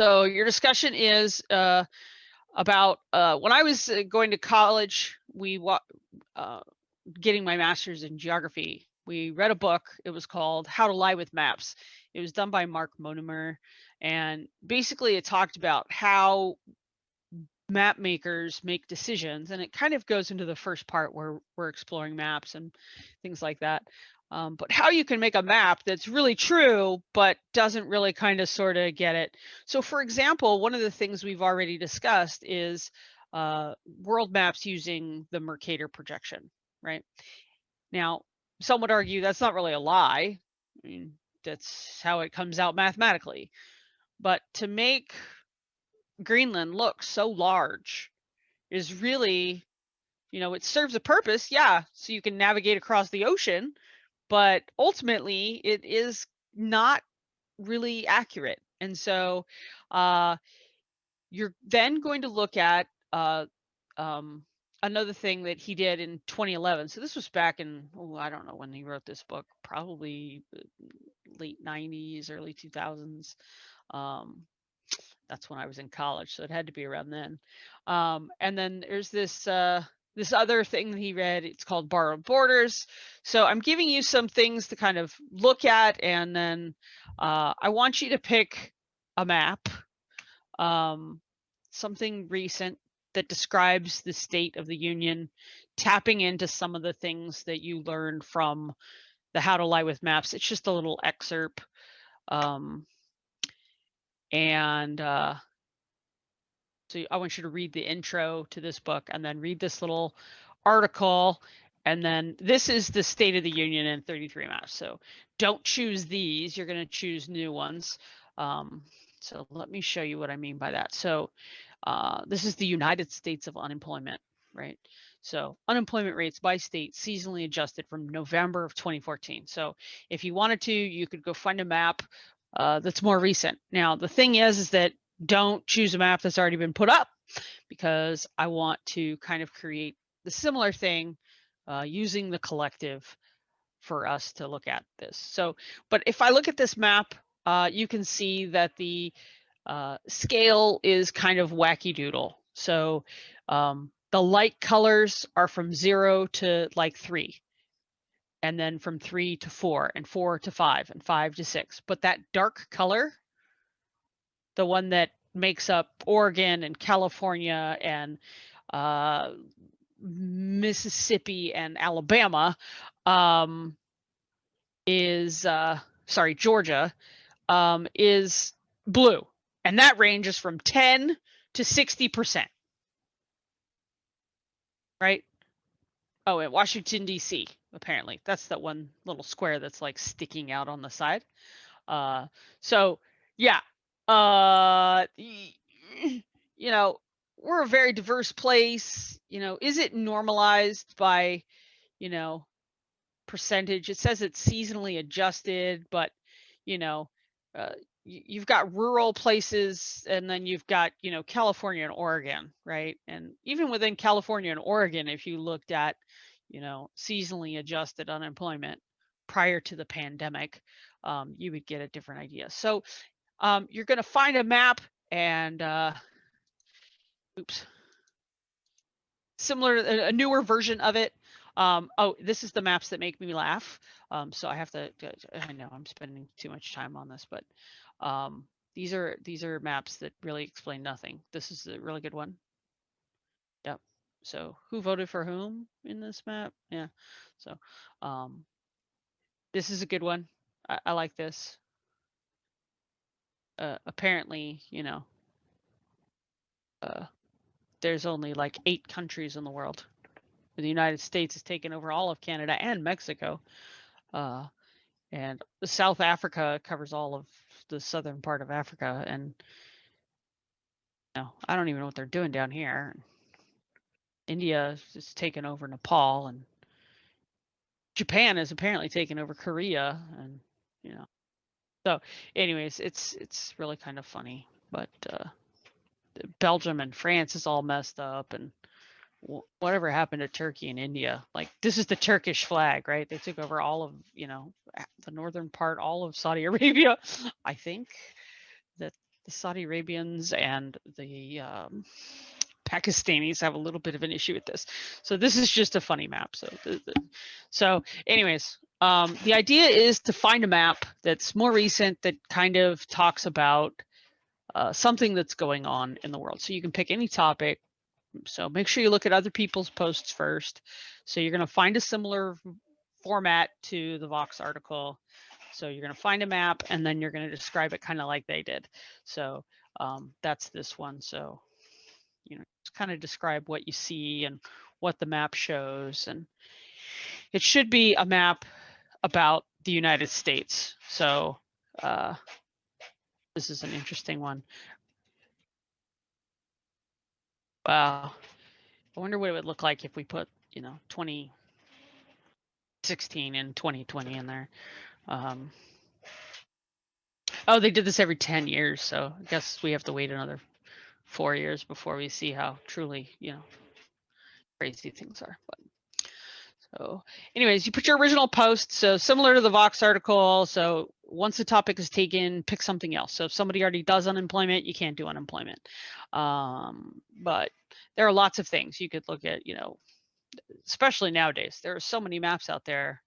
So your discussion is about when I was going to college, getting my master's in geography. We read a book. It was called How to Lie with Maps. It was done by Mark Monomer, and basically it talked about how map makers make decisions, and it kind of goes into the first part where we're exploring maps and things like that. But how you can make a map that's really true, but doesn't really kind of sort of get it. So for example, one of the things we've already discussed is world maps using the Mercator projection, right? Now, some would argue that's not really a lie. I mean, that's how it comes out mathematically. But to make Greenland look so large is really, it serves a purpose, yeah, so you can navigate across the ocean, but ultimately it is not really accurate. And so you're then going to look at another thing that he did in 2011. So this was back in, I don't know when he wrote this book, probably late 90s, early 2000s. That's when I was in college, so it had to be around then. And then there's this this other thing that he read. It's called Borrowed Borders. So I'm giving you some things to kind of look at, and then I want you to pick a map, something recent that describes the state of the Union, tapping into some of the things that you learned from the How to Lie with Maps. It's just a little excerpt. So I want you to read the intro to this book and then read this little article. And then this is the State of the Union in 33 maps. So don't choose these. You're going to choose new ones. So let me show you what I mean by that. So this is the United States of unemployment, right? So unemployment rates by state seasonally adjusted from November of 2014. So if you wanted to, you could go find a map that's more recent. Now, the thing is that don't choose a map that's already been put up, because I want to kind of create the similar thing using the collective for us to look at this. So, but if I look at this map, you can see that the scale is kind of wacky doodle. So the light colors are from 0 to like 3, and then from 3 to 4, and 4 to 5, and 5 to 6. But that dark color, the one that makes up Oregon and California and Mississippi and Alabama, Georgia, is blue. And that ranges from 10 to 60%. Right? Oh, and Washington, D.C., apparently. That's that one little square that's like sticking out on the side. So, yeah. We're a very diverse place. Is it normalized by, percentage? It says it's seasonally adjusted, but, you've got rural places, and then you've got, California and Oregon, right? And even within California and Oregon, if you looked at, seasonally adjusted unemployment prior to the pandemic, you would get a different idea. So you're going to find a map, and similar, a newer version of it. Oh, this is the maps that make me laugh. So I have to, I know I'm spending too much time on this, but these are maps that really explain nothing. This is a really good one. Yep. So who voted for whom in this map? Yeah. So this is a good one. I like this. Apparently, there's only like 8 countries in the world. The United States has taken over all of Canada and Mexico. And South Africa covers all of the southern part of Africa. And I don't even know what they're doing down here. India is taken over Nepal, and Japan has apparently taken over Korea, and so anyways, it's really kind of funny. But Belgium and France is all messed up, and whatever happened to Turkey and India? Like, this is the Turkish flag, right? They took over all of, the northern part, all of Saudi Arabia. I think that the Saudi Arabians and the Pakistanis have a little bit of an issue with this. So this is just a funny map. So anyways, the idea is to find a map that's more recent that kind of talks about something that's going on in the world. So you can pick any topic. So make sure you look at other people's posts first. So you're going to find a similar format to the Vox article. So you're going to find a map and then you're going to describe it kind of like they did. So that's this one. So, you know, just kind of describe what you see and what the map shows. And it should be a map about the United States. So this is an interesting one. Wow. I wonder what it would look like if we put, you know, 2016 and 2020 in there. Oh, they did this every 10 years. So I guess we have to wait another 4 years before we see how truly, you know, crazy things are. But so anyways, you put your original post. So similar to the Vox article. So once the topic is taken, pick something else. So if somebody already does unemployment, you can't do unemployment. But there are lots of things you could look at, you know, especially nowadays. There are so many maps out there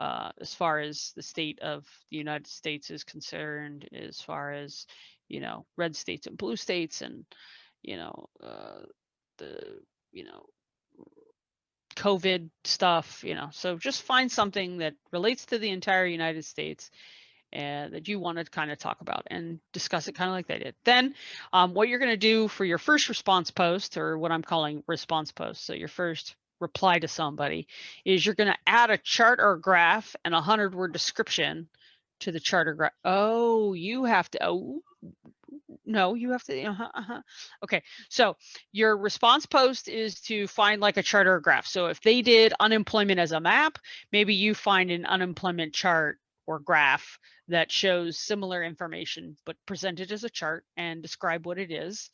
as far as the state of the United States is concerned, as far as, you know, red states and blue states and, you know, the, you know, COVID stuff, you know. So just find something that relates to the entire United States and that you want to kind of talk about and discuss it kind of like they did. Then what you're going to do for your first response post, or what I'm calling response post, so your first reply to somebody, is you're going to add a chart or graph and a 100-word description to the chart or graph. Oh, you have to, oh, no, you have to, Okay, so your response post is to find like a chart or a graph. So if they did unemployment as a map, maybe you find an unemployment chart or graph that shows similar information, but presented as a chart and describe what it is.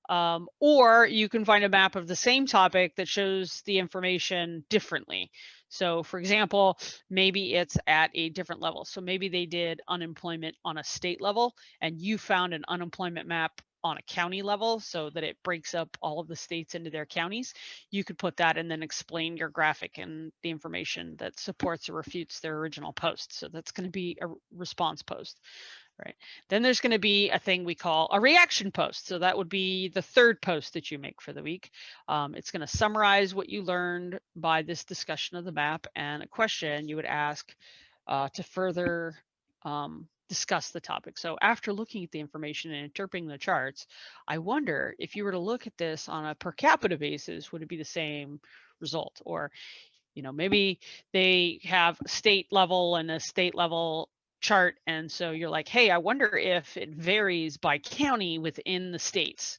Or you can find a map of the same topic that shows the information differently. So for example, maybe it's at a different level. So maybe they did unemployment on a state level and you found an unemployment map on a county level so that it breaks up all of the states into their counties. You could put that and then explain your graphic and the information that supports or refutes their original post. So that's going to be a response post. Right. Then there's going to be a thing we call a reaction post. So that would be the third post that you make for the week. It's going to summarize what you learned by this discussion of the map and a question you would ask to further discuss the topic. So after looking at the information and interpreting the charts, I wonder if you were to look at this on a per capita basis, would it be the same result? Or, you know, maybe they have state level and a state level chart. And so you're like, hey, I wonder if it varies by county within the states,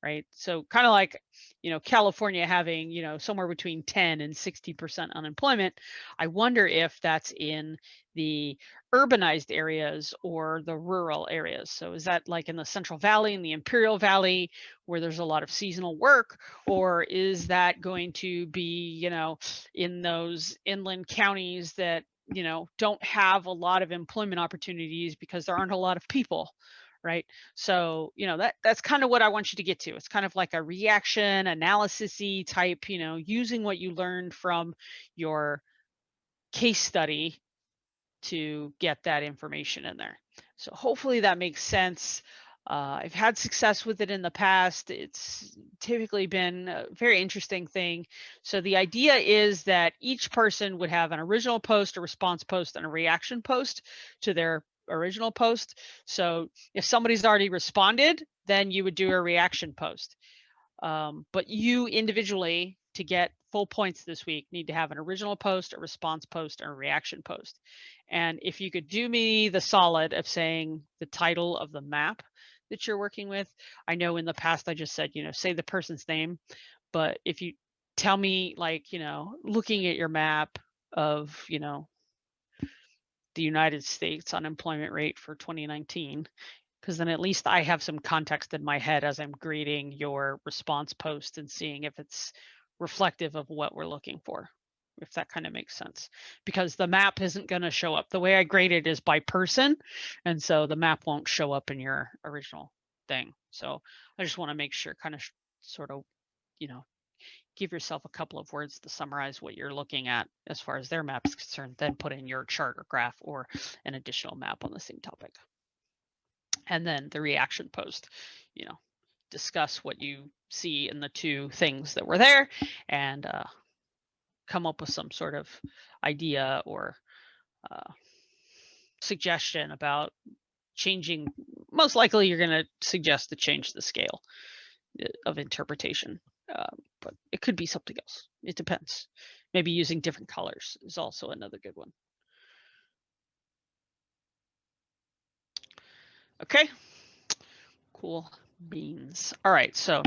right? So kind of like, you know, California having, you know, somewhere between 10 and 60% unemployment. I wonder if that's in the urbanized areas or the rural areas. So is that like in the Central Valley and the Imperial Valley where there's a lot of seasonal work, or is that going to be, you know, in those inland counties that, you know, don't have a lot of employment opportunities because there aren't a lot of people, right? So, you know, that's kind of what I want you to get to. It's kind of like a reaction analysis-y type, you know, using what you learned from your case study to get that information in there. So hopefully that makes sense. I've had success with it in the past. It's typically been a very interesting thing. So the idea is that each person would have an original post, a response post, and a reaction post to their original post. So if somebody's already responded, then you would do a reaction post. But you individually, to get full points this week, need to have an original post, a response post, and a reaction post. And if you could do me the solid of saying the title of the map that you're working with. I know in the past I just said, you know, say the person's name, but if you tell me, like, you know, looking at your map of, you know, the United States unemployment rate for 2019, because then at least I have some context in my head as I'm grading your response post and seeing if it's reflective of what we're looking for, if that kind of makes sense. Because the map isn't going to show up. The way I grade it is by person, and so the map won't show up in your original thing. So I just want to make sure, kind of sort of, give yourself a couple of words to summarize what you're looking at as far as their map is concerned, then put in your chart or graph or an additional map on the same topic. And then the reaction post, discuss what you see in the two things that were there, and come up with some sort of idea or suggestion about changing. Most likely you're going to suggest to change the scale of interpretation, but it could be something else. It depends. Maybe using different colors is also another good one. Okay, cool beans. All right, so